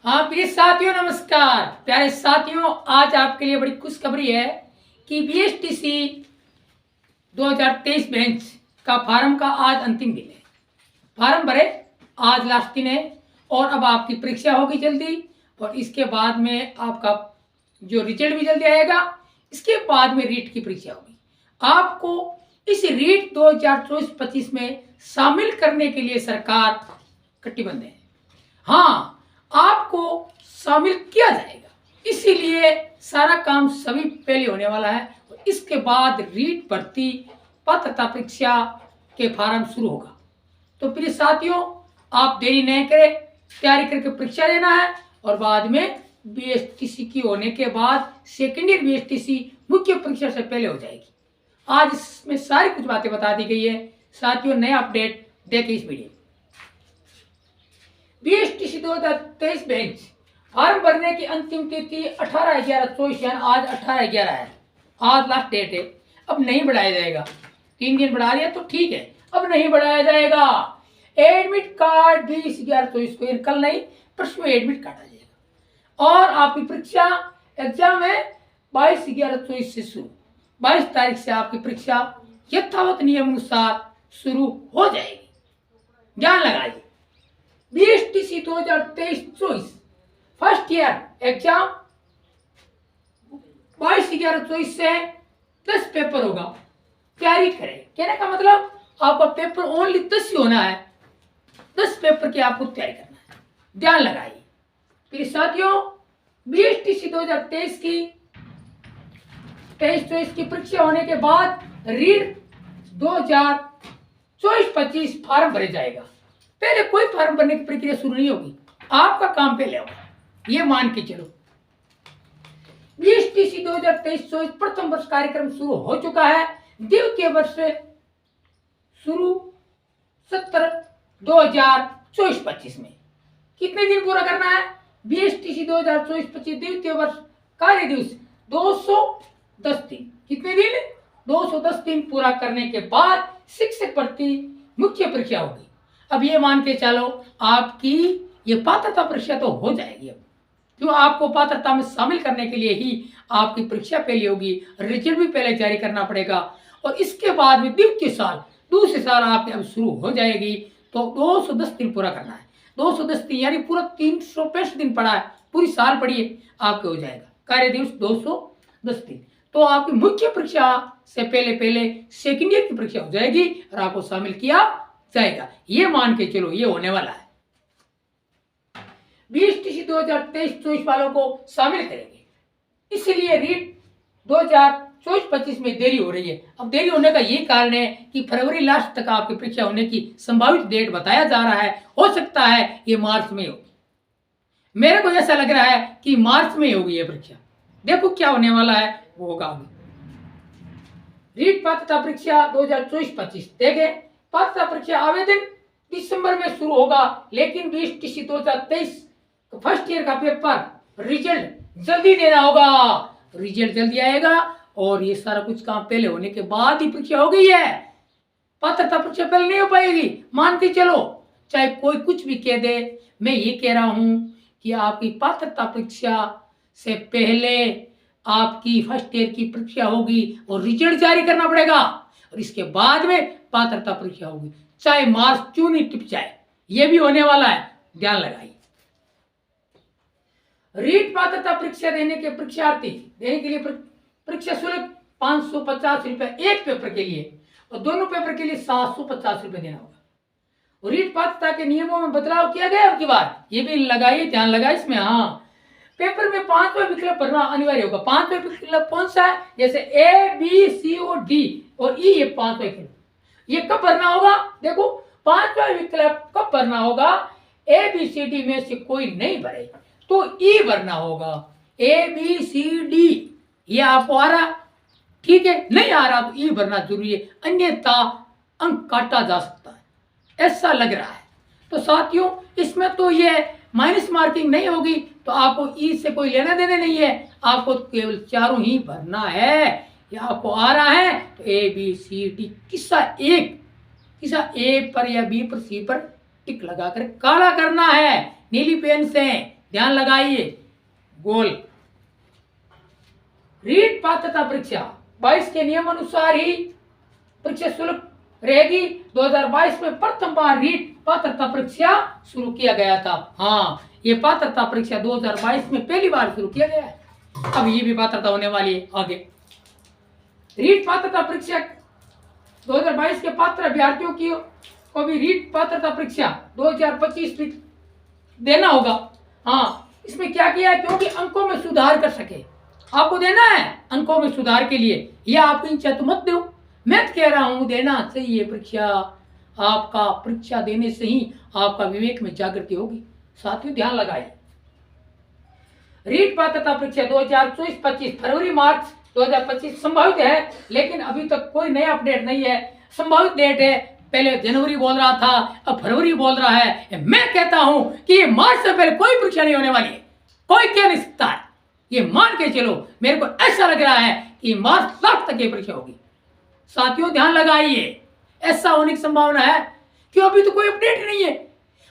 हाँ प्रिय साथियों, नमस्कार। प्यारे साथियों, आज आपके लिए बड़ी खुशखबरी है कि बीएसटीसी 2023 बेंच का फार्म का आज अंतिम दिन है। फार्म भरे, आज लास्ट दिन है और अब आपकी परीक्षा होगी जल्दी और इसके बाद में आपका जो रिजल्ट भी जल्दी आएगा। इसके बाद में रीट की परीक्षा होगी। आपको इस रीट 2024-25 में शामिल करने के लिए सरकार कटिबद्ध है। हाँ, आपको शामिल किया जाएगा, इसीलिए सारा काम सभी पहले होने वाला है और इसके बाद रीट भर्ती पात्रता परीक्षा के फार्म शुरू होगा। तो प्रिय साथियों, आप देरी नहीं करें, तैयारी करके परीक्षा देना है और बाद में बीएसटीसी की होने के बाद सेकेंड ईयर बीएसटीसी मुख्य परीक्षा से पहले हो जाएगी। आज इसमें सारी कुछ बातें बता दी गई है। साथियों, नया अपडेट देखें इस वीडियो। बीएसटीसी 2023 बेंच फॉर्म भरने की अंतिम तिथि 18/11/24 यानी आज 18/11 है। आज लास्ट डेट है। अब नहीं बढ़ाया जाएगा। 3 दिन बढ़ा दिया तो ठीक है, अब नहीं बढ़ाया जाएगा। एडमिट कार्ड 20/11/24 को, कल नहीं परसों में एडमिट कार्ड आ जाएगा और आपकी परीक्षा एग्जाम है 22/11/24 से शुरू। 22 तारीख से आपकी परीक्षा यथावत नियम अनुसार शुरू हो जाएगी। ध्यान लगाइए, बीएसटीसी 2023-24 फर्स्ट ईयर एग्जाम 22/11/24 से 10 पेपर होगा। तैयारी करें। कहने का मतलब आपका पेपर ओनली 10 ही होना है। 10 पेपर की आपको तैयारी करना है। ध्यान लगाइए। फिर साथियों, बीएसटीसी 2023 की 23-24 की परीक्षा होने के बाद रीट 2024-25 फार्म भरे जाएगा। पहले कोई फार्म भरने की प्रक्रिया शुरू नहीं होगी, आपका काम पहले होगा, ये मान के चलो। बीएसटीसी 2023-24 प्रथम वर्ष कार्यक्रम शुरू हो चुका है। द्वितीय वर्ष शुरू 17/2024-25 में। कितने दिन पूरा करना है? बीएसटीसी 2024-25 द्वितीय वर्ष कार्य दिवस 210 दिन। कितने दिन? 210 दिन पूरा करने के बाद शिक्षक भर्ती मुख्य परीक्षा होगी। अब ये मान के चलो आपकी ये पात्रता परीक्षा तो हो जाएगी। अब क्यों, आपको पात्रता में शामिल करने के लिए ही आपकी परीक्षा पहले होगी, रिजल्ट भी पहले जारी करना पड़ेगा और इसके बाद में द्वितीय साल दूसरे साल आपकी अब शुरू हो जाएगी। तो 210 दिन पूरा करना है। 210 दिन यानी पूरा 365 दिन पड़ा है, पूरी साल पढ़िए, आपके हो जाएगा कार्य दिवस 210 दिन। तो आपकी मुख्य परीक्षा से पहले सेकेंड ईयर की परीक्षा हो जाएगी और आपको शामिल किया जाएगा। ये मान के चलो, ये होने वाला है। बीएसटीसी 2023-24 वालों को शामिल करेंगे, इसलिए रीट 2024-25 में देरी हो रही है। अब देरी होने का ये कारण है कि फरवरी लास्ट तक आपकी परीक्षा होने की संभावित डेट बताया जा रहा है। हो सकता है ये मार्च में होगी। मेरे को ऐसा लग रहा है कि मार्च में होगी ये परीक्षा। देखो क्या होने वाला है, वो होगा आगे। रीट पात्रता परीक्षा 2024-25 देखें। पात्रता परीक्षा आवेदन दिसंबर में शुरू होगा, लेकिन बीएसटीसी 2023 फर्स्ट ईयर का पेपर रिजल्ट जल्दी देना होगा। रिजल्ट जल्दी आएगा और ये सारा कुछ काम पहले होने के बाद ही परीक्षा हो गई है। पात्रता परीक्षा पहले नहीं हो पाएगी, मान के चलो। चाहे कोई कुछ भी कह दे, मैं ये कह रहा हूं कि आपकी पात्रता परीक्षा से पहले आपकी फर्स्ट ईयर की परीक्षा होगी और रिजल्ट जारी करना पड़ेगा और इसके बाद में पात्रता परीक्षा होगी, चाहे मार्च क्यों नहीं टिप जाए। ये भी होने वाला है, ध्यान लगाइए। रीट पात्रता परीक्षा देने के परीक्षार्थी देने के लिए परीक्षा शुल्क 550 रुपए एक पेपर के लिए और दोनों पेपर के लिए 750 रुपए देना होगा। रीट पात्रता के नियमों में बदलाव किया गया अब की बार, ये भी लगाइए, ध्यान लगाइए इसमें। हाँ, पेपर में 5वां विकल्प भरना अनिवार्य होगा। 5वां विकल्प कौन सा है? जैसे ए, बी, सी और डी और ई, ये 5वां विकल्प। ये कब भरना होगा? देखो, 5वां विकल्प कब भरना होगा? ए, बी, सी, डी में से कोई नहीं भरे तो ई भरना होगा। ए, बी, सी, डी ये आपको आ रहा, ठीक है, नहीं आ रहा तो ई भरना जरूरी है, अन्यथा अंक काटा जा सकता है, ऐसा लग रहा है। तो साथियों, इसमें तो ये माइनस मार्किंग नहीं होगी, तो आपको ई से कोई लेना देना नहीं है। आपको केवल चारों ही भरना है। ये आपको आ रहा है तो ए, बी, सी, डी किसा ए पर या बी पर सी पर टिक लगाकर काला करना है नीली पेन से। ध्यान लगाइए। गोल रीट पात्रता परीक्षा 22 के नियम अनुसार ही परीक्षा शुल्क रहेगी। 2022 में प्रथम बार रीट पात्रता परीक्षा शुरू किया गया था। हाँ, ये पात्रता परीक्षा 2022 में पहली बार शुरू किया गया है। अब ये भी पात्रता होने वाली है आगे। रीट पात्रता परीक्षा 2022 के पात्र अभ्यर्थियों की को भी रीट पात्रता परीक्षा 2025 देना होगा। हाँ, इसमें क्या किया है, क्योंकि अंकों में सुधार कर सके, आपको देना है अंकों में सुधार के लिए। या आपको इच्छा तो मत दो, मैं तो कह रहा हूं देना चाहिए परीक्षा। आपका परीक्षा देने से ही आपका विवेक में जागृति होगी। साथियों ध्यान लगाइए। रीट पात्रता परीक्षा 2024-25 फरवरी मार्च 2025 संभावित है, लेकिन अभी तक कोई नया अपडेट नहीं है। संभावित डेट है, पहले जनवरी बोल रहा था, अब फरवरी बोल रहा है। मैं कहता हूं कि ये मार्च से पहले कोई परीक्षा नहीं होने वाली है। कोई कह नहीं सकता है, ये मान के चलो। मेरे को ऐसा लग रहा है कि मार्च लास्ट तक ये परीक्षा होगी। साथियों ध्यान लगाइए, ऐसा होने की संभावना है कि अभी तो कोई अपडेट नहीं है।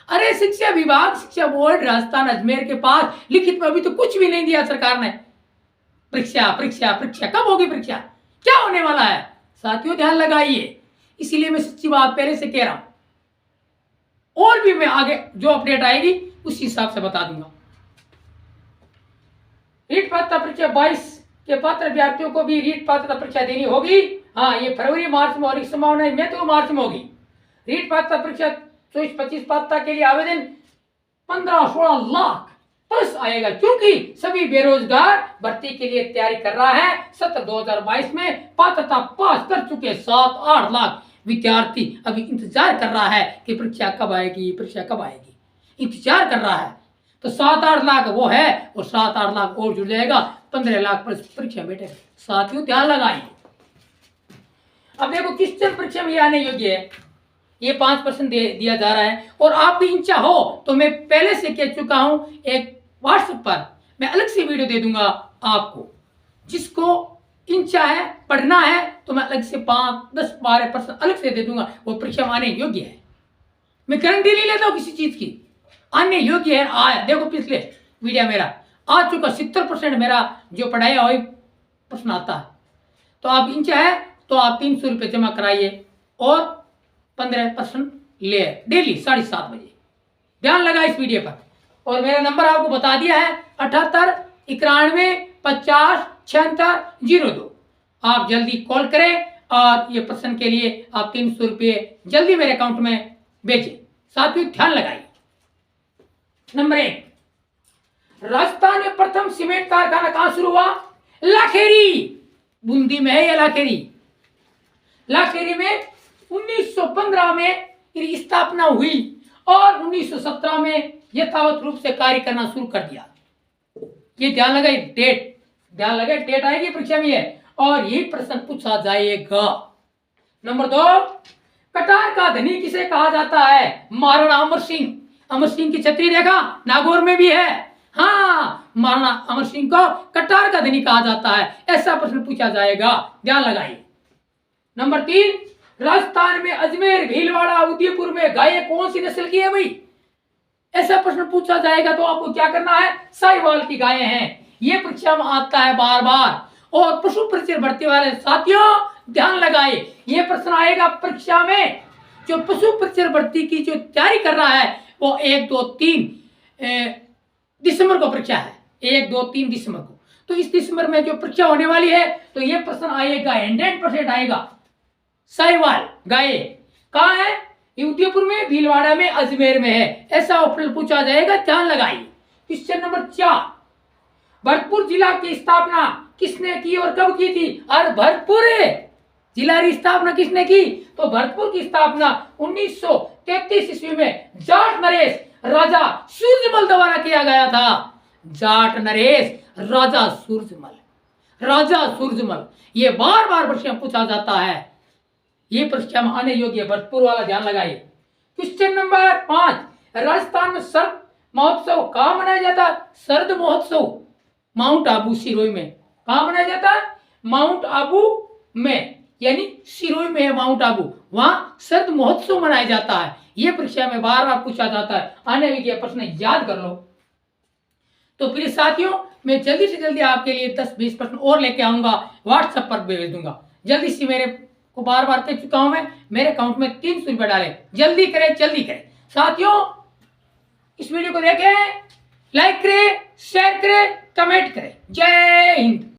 अरे शिक्षा विभाग, शिक्षा बोर्ड राजस्थान अजमेर के पास लिखित में अभी तो कुछ भी नहीं दिया सरकार ने। परीक्षा परीक्षा परीक्षा कब होगी परीक्षा, क्या होने वाला है? साथियों ध्यान लगाइए, इसीलिए मैं सच्ची बात पहले से कह रहा हूं। और भी मैं आगे जो अपडेट आएगी उस हिसाब से बता दूंगा। रीट पात्रता परीक्षा 22 के पात्र अभ्यर्थियों को भी रीट पात्रता परीक्षा देनी होगी। हाँ, ये फरवरी मार्च में होने की संभावना है, मैं तो मार्च में होगी। रीट पात्रता परीक्षा 24-25 पात्रता के लिए आवेदन 15-16 लाख प्लस आएगा, क्योंकि सभी बेरोजगार भर्ती के लिए तैयारी कर रहा है। सत्र 2022 में पात्रता पास कर चुके 7-8 लाख विद्यार्थी अभी इंतजार कर रहा है कि परीक्षा कब आएगी, परीक्षा कब आएगी, इंतजार कर रहा है। तो 7-8 लाख वो है और 7-8 लाख और जुड़ जाएगा, 15 लाख परीक्षा बैठेगा। साथियों ध्यान लगाइए। अब देखो क्वेश्चन परीक्षा में आने योग्य है, ये 5% दिया जा रहा है। और आपकी इच्छा हो तो मैं पहले से कह चुका हूं, एक व्हाट्सएप पर मैं अलग से वीडियो दे दूंगा आपको। जिसको इच्छा है पढ़ना है तो मैं अलग से 5-10-12% अलग से दे दूंगा, वो परीक्षा में आने योग्य है। मैं गारंटी नहीं लेता हूं किसी चीज की, आने योग्य है। आया देखो पिछले वीडियो मेरा आ चुका, 70% मेरा जो पढ़ाई वही प्रश्न आता है। तो आप इच्छा है तो आप 300 रुपये जमा कराइए और 15% ले डेली 7:30 बजे। ध्यान लगा इस वीडियो पर। और मेरा नंबर आपको बता दिया है 78-91-50-76-02। आप जल्दी कॉल करें और ये प्रश्न के लिए आप 300 रुपये जल्दी मेरे अकाउंट में भेजें। साथियों ध्यान लगाइए। नंबर 1, राजस्थान में प्रथम सीमेंट कारखाना कहां शुरू हुआ? लाखेरी, बूंदी में है ये लाखेरी। लाखेरी में 1915 में स्थापना हुई और 1917 में यथावत रूप से कार्य करना शुरू कर दिया। ये ध्यान लगाइए, डेट ध्यान लगाइए, डेट आएगी परीक्षा में है और यही प्रश्न पूछा जाएगा। नंबर 2, कटार का धनी किसे कहा जाता है? महाराणा अमर सिंह। अमर सिंह की छतरी देखा, नागौर में भी है। हाँ, महाराणा अमर सिंह को कटार का धनी कहा जाता है, ऐसा प्रश्न पूछा जाएगा। ध्यान लगाइए। नंबर 3, राजस्थान में अजमेर, भीलवाड़ा, उदयपुर में गाय कौन सी नस्ल की है भाई? ऐसा प्रश्न पूछा जाएगा तो आपको क्या करना है? साहिवाल की गायें हैं। ये परीक्षा में आता है बार बार। और पशु परिचय भर्ती वाले साथियों ध्यान लगाए, ये प्रश्न आएगा परीक्षा में। जो पशु परिचय भर्ती की जो तैयारी कर रहा है वो 1, 2, 3 दिसंबर को परीक्षा है, 1, 2, 3 दिसंबर को। तो इस दिसंबर में जो परीक्षा होने वाली है तो ये प्रश्न आएगा, 100% आएगा। साहिवाल गाय कहाँ है? उदयपुर में, भीलवाड़ा में, अजमेर में है, ऐसा ऑप्शन पूछा जाएगा। ध्यान लगाइए। क्वेश्चन नंबर 4, भरतपुर जिला की स्थापना किसने की और कब की थी? और भरतपुर जिला की स्थापना किसने की? तो भरतपुर की स्थापना 1933 ईस्वी में जाट नरेश राजा सूरजमल द्वारा किया गया था। जाट नरेश राजा सूरजमल, राजा सूरजमल। ये बार बार प्रश्न पूछा जाता है, ये परीक्षा में आने योग्य भरतपुर वाला। ध्यान लगाइए। क्वेश्चन नंबर 5, राजस्थान में शरद महोत्सव कहाँ मनाया जाता है? शरद महोत्सव माउंट आबू सिरोही में। कहाँ मनाया जाता है? माउंट आबू में, यानी सिरोही में है माउंट आबू, वहां शरद महोत्सव मनाया जाता है। ये परीक्षा में बार बार पूछा जाता है, आने योग्य प्रश्न याद कर लो। तो प्लीज साथियों, मैं जल्दी से जल्दी आपके लिए 10-20 प्रश्न और लेके आऊंगा, व्हाट्सएप पर भेज दूंगा। जल्दी से, मेरे को बार बार कह चुका हूं मैं, मेरे अकाउंट में 300 रुपये डालें, जल्दी करें जल्दी करें। साथियों, इस वीडियो को देखें, लाइक करें, शेयर करें, कमेंट करें। जय हिंद।